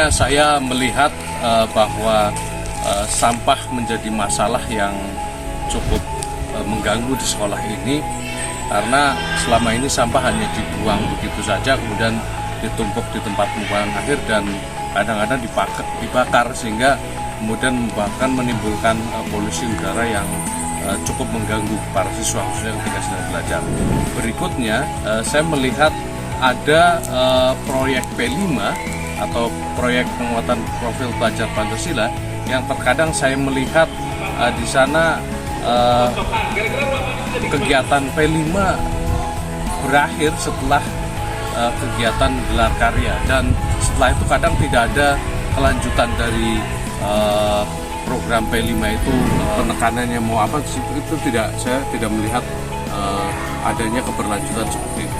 berikutnya saya melihat bahwa sampah menjadi masalah yang cukup mengganggu di sekolah ini, karena selama ini sampah hanya dibuang begitu saja, kemudian ditumpuk di tempat pembuangan akhir dan kadang-kadang dibakar, sehingga kemudian bahkan menimbulkan polusi udara yang cukup mengganggu para siswa khususnya ketika sedang belajar. Berikutnya saya melihat ada proyek P5 atau proyek penguatan profil pelajar Pancasila yang terkadang saya melihat di sana kegiatan P5 berakhir setelah kegiatan gelar karya, dan setelah itu kadang tidak ada kelanjutan dari program P5 itu. Penekanannya mau apa itu saya tidak melihat adanya keberlanjutan seperti itu.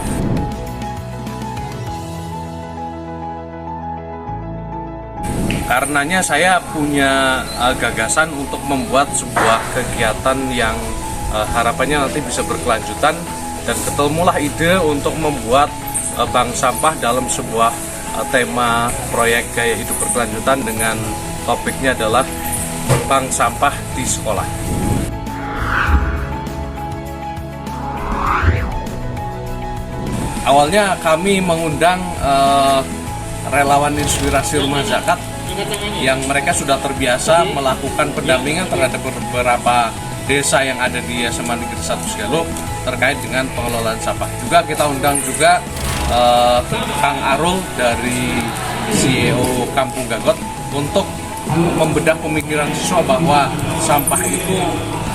Karenanya saya punya gagasan untuk membuat sebuah kegiatan yang harapannya nanti bisa berkelanjutan, dan ketemulah ide untuk membuat bank sampah dalam sebuah tema proyek gaya hidup berkelanjutan dengan topiknya adalah bank sampah di sekolah. Awalnya kami mengundang relawan inspirasi rumah zakat yang mereka sudah terbiasa melakukan pendampingan terhadap beberapa desa yang ada di SMA Negeri 1 Segalo terkait dengan pengelolaan sampah. Juga kita undang juga Kang Arul dari CEO Kampung Gagot untuk membedah pemikiran siswa bahwa sampah itu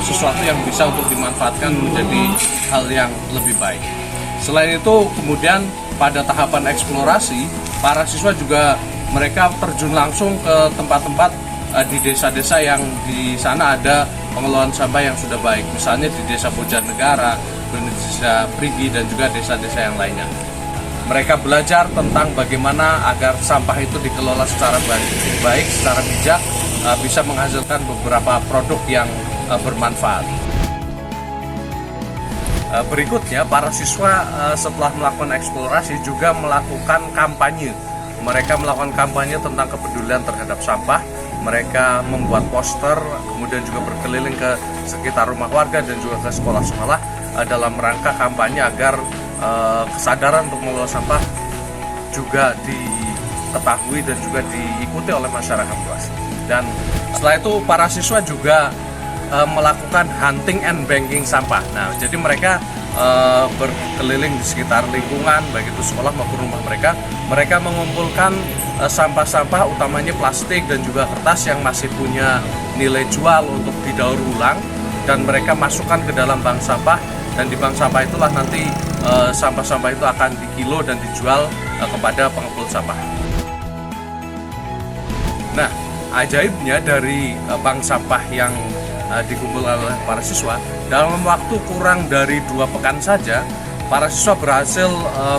sesuatu yang bisa untuk dimanfaatkan menjadi hal yang lebih baik. Selain itu, kemudian pada tahapan eksplorasi, para siswa juga mereka terjun langsung ke tempat-tempat di desa-desa yang di sana ada pengelolaan sampah yang sudah baik. Misalnya di Desa Bojanegara, Desa Prigi, dan juga desa-desa yang lainnya. Mereka belajar tentang bagaimana agar sampah itu dikelola secara baik, secara bijak, bisa menghasilkan beberapa produk yang bermanfaat. Berikutnya, para siswa setelah melakukan eksplorasi juga melakukan kampanye. Mereka melakukan kampanye tentang kepedulian terhadap sampah. Mereka membuat poster, kemudian juga berkeliling ke sekitar rumah warga dan juga ke sekolah-sekolah dalam rangka kampanye agar kesadaran untuk mengelola sampah juga diketahui dan juga diikuti oleh masyarakat luas. Dan setelah itu para siswa juga melakukan hunting and banking sampah. Nah, jadi mereka berkeliling di sekitar lingkungan, baik itu sekolah maupun rumah mereka. Mereka mengumpulkan sampah-sampah, utamanya plastik dan juga kertas yang masih punya nilai jual untuk didaur ulang, dan mereka masukkan ke dalam bank sampah. Dan di bank sampah itulah nanti sampah-sampah itu akan dikilo dan dijual kepada pengepul sampah. Nah, ajaibnya dari bank sampah yang dikumpulkan oleh para siswa, dalam waktu kurang dari 2 pekan saja, para siswa berhasil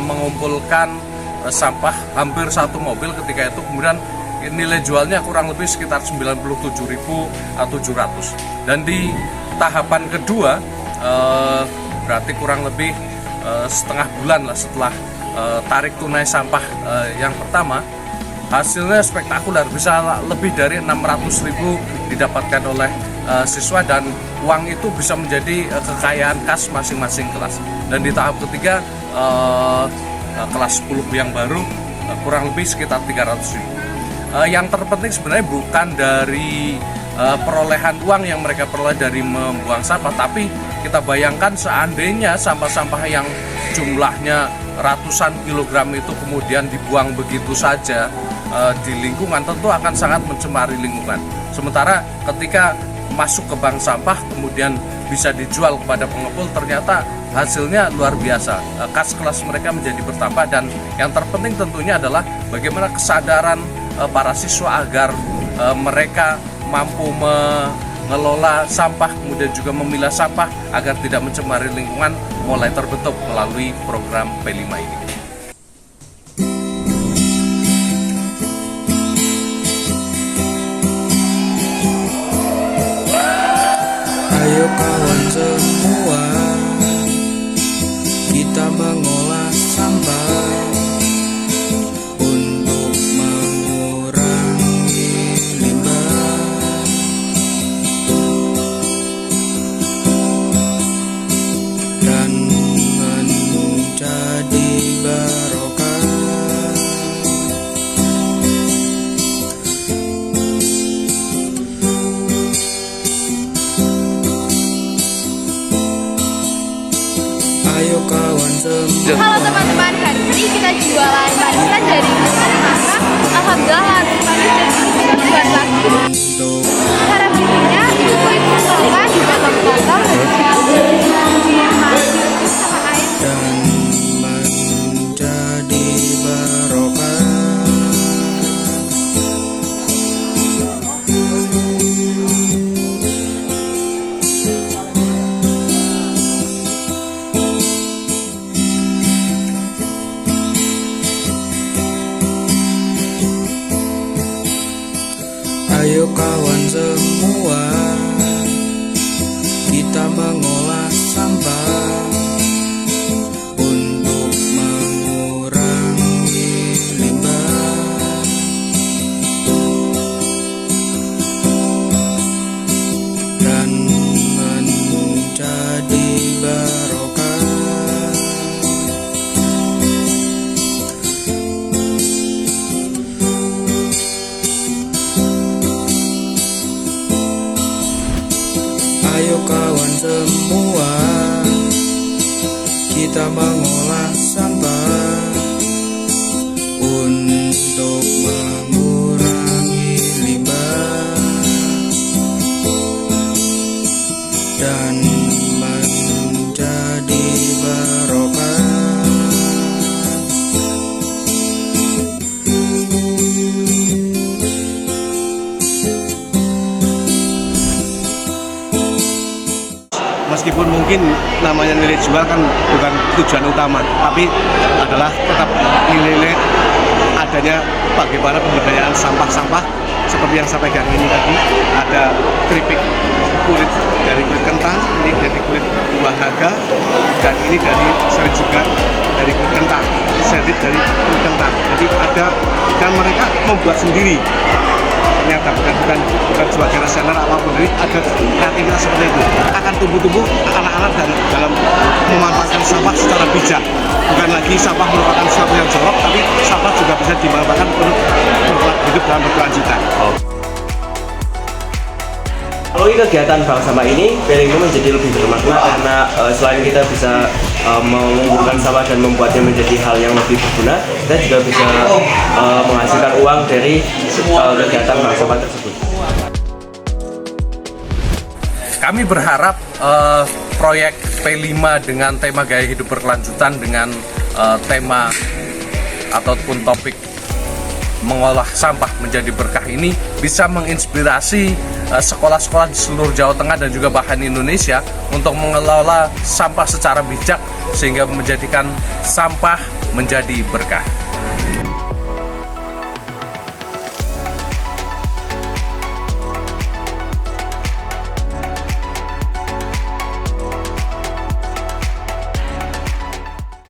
mengumpulkan sampah hampir 1 mobil ketika itu. Kemudian nilai jualnya kurang lebih sekitar 97.700. Dan di tahapan kedua, berarti kurang lebih setengah bulan lah setelah tarik tunai sampah yang pertama, hasilnya spektakuler, bisa lebih dari 600.000 didapatkan oleh siswa, dan uang itu bisa menjadi kekayaan kas masing-masing kelas. Dan di tahap ketiga, kelas 10 yang baru, kurang lebih sekitar 300.000. Yang terpenting sebenarnya bukan dari perolehan uang yang mereka peroleh dari membuang sampah, tapi kita bayangkan seandainya sampah-sampah yang jumlahnya ratusan kilogram itu kemudian dibuang begitu saja di lingkungan, tentu akan sangat mencemari lingkungan. Sementara ketika masuk ke bank sampah kemudian bisa dijual kepada pengepul, ternyata hasilnya luar biasa. Kas kelas mereka menjadi bertambah, dan yang terpenting tentunya adalah bagaimana kesadaran para siswa agar mereka mampu mengelola sampah, kemudian juga memilah sampah agar tidak mencemari lingkungan, mulai terbentuk melalui program P5 ini. Ayo kawan semua, kita mengolah sampah untuk mengurangi lanjut. Halo teman-teman, hari ini kita jualan manisan dari Mesir, maka alhamdulillah hari manis jadi kita buat lagi. Cara bikinnya itu kulit kelapa dipotong-potong dimasukin sama air dan menjadi barokah. Ayo kawan semua, kita mengolah sampah untuk mengurangi limbah dan menjadi barokah. Ayo kawan semua, kita mengolah sampah untuk mengurangi limbah dan menjadi barokah. Meskipun mungkin namanya nilai jual kan bukan tujuan utama, tapi adalah tetap nilai-nilai adanya bagaimana pemberdayaan sampah-sampah seperti yang saya pegang ini tadi. Ada keripik kulit dari kulit kentang, ini dari kulit buah naga, dan ini dari serit juga dari kulit kentang, serit dari kulit kentang. Jadi ada, dan mereka membuat sendiri. Ternyata bukan jual general apapun, jadi ada kreativitas seperti itu. Akan tumbuh-tumbuh anak-anak dalam memanfaatkan sampah secara bijak. Bukan lagi sampah merupakan sesuatu yang jorok, tapi sampah juga bisa dimanfaatkan untuk hidup dalam berkelanjutan. Melalui kegiatan bank sampah ini, Pelinggo menjadi lebih bermakna karena selain kita bisa mengumpulkan sampah dan membuatnya menjadi hal yang lebih berguna, kita juga bisa menghasilkan uang dari kegiatan bank sampah tersebut. Kami berharap proyek P5 dengan tema gaya hidup berkelanjutan dengan tema ataupun topik mengolah sampah menjadi berkah ini bisa menginspirasi sekolah-sekolah di seluruh Jawa Tengah dan juga bahkan Indonesia untuk mengelola sampah secara bijak sehingga menjadikan sampah menjadi berkah.